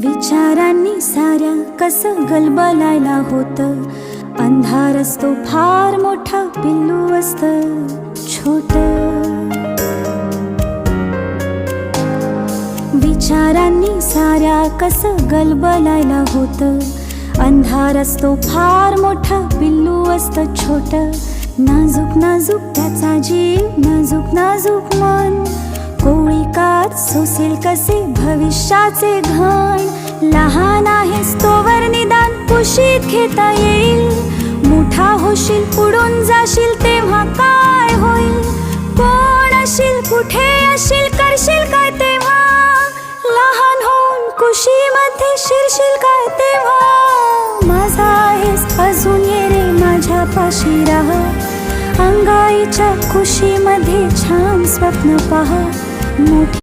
विचारांनी साऱ्या कसं गलबलायला होतं. अंधार असतो फार मोठा, पिल्लू असतं छोटं. विचारांनी साऱ्या कसं गलबलायला होतं. अंधार असतो फार मोठा, पिल्लू असतं छोटं. नाजूक नाजूक त्याचा जीव, नाजूक नाजूक मन. कोळीकात सोसेल कसे भविष्याचे घण. लहान आहेस तोवर निदान कुशीत घेता येईल. मोठा होशील पुढून जाशील तेव्हा काय होईल. कोण अशील कुठे अशील करशील काय तेव्हा. लहान होऊन कुशीमध्ये शिरशील काय तेव्हा. माझा आहेस अजून ये रे माझ्यापाशी राह. अंगाईच्या कुशीमध्ये छान स्वप्न पहा. मोठी